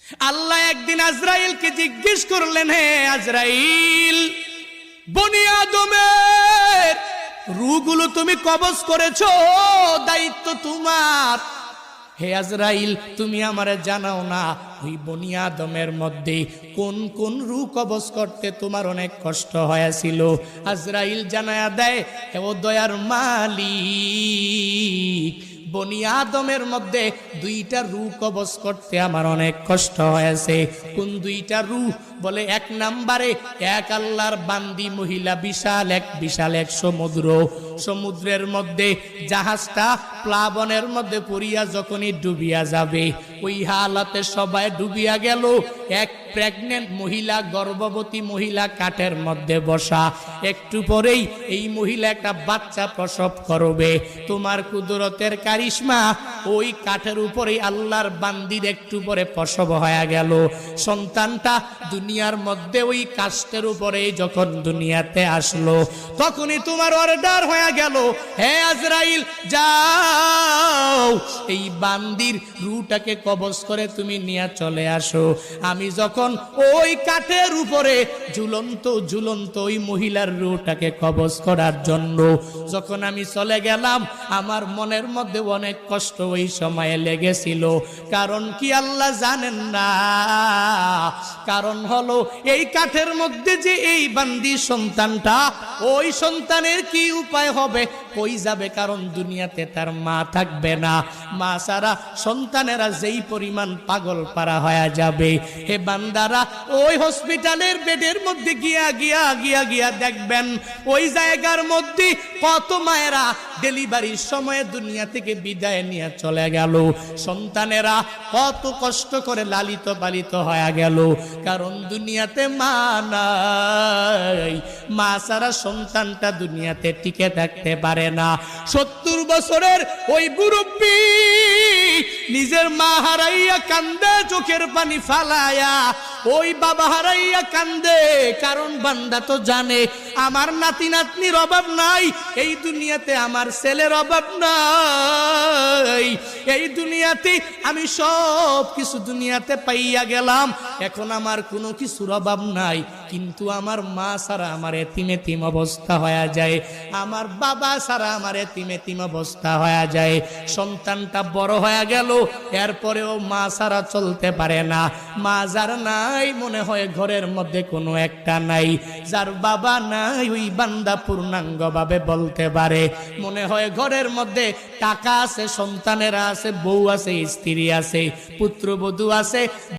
আল্লাহ একদিন আজরাইলকে জিজ্ঞেস করলেন, হে আজরাইল, বনি আদমের রূহগুলো তুমি কবজ করেছো, দায়িত্ব তোমার। হে আজরাইল, তুমি আমারে জানাও না ওই বনি আদমের মধ্যে কোন কোন রূহ কবজ করতে তোমার অনেক কষ্ট হয়েছিল। আজরাইল জানায়া দেয়, হে ও দয়ার মালিক, বনি আদমের মধ্যে দুইটা রূহ কবজ করতে আমার অনেক কষ্ট হয়েছে। কোন দুইটা রূহ? বলে এক নাম্বারে এক আল্লাহর বান্দি মহিলা, বিশাল এক সমুদ্রের মধ্যে জাহাজটা প্লাবনের মধ্যে পড়িয়া যখনই ডুবিয়া যাবে, ওই হালাতে সবাই ডুবিয়া গেল। এক প্রেগনেন্ট মহিলা, গর্ভবতী মহিলা কাঠের মধ্যে বসা, একটু পরেই এই মহিলা একটা বাচ্চা প্রসব করবে। তোমার কুদরতের কারিশমা, ওই কাঠের উপরে আল্লাহর বান্দির একটু পরে প্রসব হয়ে গেল। সন্তানটা দুনিয়ার মধ্যে ওই কাষ্টের উপরে যখন দুনিয়াতে আসলো, তখনই তোমার অর্ডার হয়ে গেল, হে আজরাইল, যাও এই বান্দির রূহটাকে কবজ করে তুমি নিয়ে চলে আসো। আমি যখন ওই কাঠের উপরে ঝুলন্ত ওই মহিলার রূহটাকে কবজ করার জন্য যখন আমি চলে গেলাম, আমার মনের মধ্যে অনেক কষ্ট ওই সময়ে লেগেছিল। কারণ কি আল্লাহ জানেন না? কারণ হলো এই কাঠের মধ্যে যে এই বান্দি সন্তানটা, ওই সন্তানের কি উপায় হবে, কই যাবে? কারণ দুনিয়াতে তার মা থাকবে না। মা ছাড়া সন্তানেরা যেই পরিমাণ পাগল পারা হয়ে যাবে, হে বান্দারা, ওই হসপিটালের বেডের মধ্যে গিয়া দেখবেন, ওই জায়গার মধ্যে কত মায়েরা ডেলিভারির সময় দুনিয়া থেকে বিদায় নিয়ে চলে গেল। সন্তানেরা কত কষ্ট করে লালিত পালিত হয়ে গেল, কারণ দুনিয়াতে মা নাই। মা ছাড়া সন্তানটা দুনিয়াতে টিকে থাকতে পারে না। 70 বছরের ওই মুরব্বী নিজের মা হারাইয়া কান্দে, চোখের পানি ফালায়া, ওই বাবা হারাইয়া কান্দে। কারণ বান্দা তো জানে আমার নাতি নাতনির অভাব নাই, এই দুনিয়াতে আমার ছেলের অভাব নাই, এই দুনিয়াতে আমি সব কিছু দুনিয়াতে পাইয়া গেলাম, এখন আমার কোনো কিছুর অভাব নাই। কিন্তু আমার মা ছাড়া আমার এতিম অবস্থা হয়ে যায়, আমার বাবা ছাড়া আমার এতিম অবস্থা হয়ে যায়। সন্তানটা বড় হয়ে গেল, এরপরেও মা ছাড়া চলতে পারে না। মা যার নাই, মনে হয় ঘরের মধ্যে কোনো একটা নাই। যার বাবা নাই, ওই বান্দা পূর্ণাঙ্গ ভাবে বলতে পারে, মনে হয় ঘরের মধ্যে টাকা আছে, সন্তানেরা আছে, বউ আছে, স্ত্রী আছে, পুত্রবধূ আছে।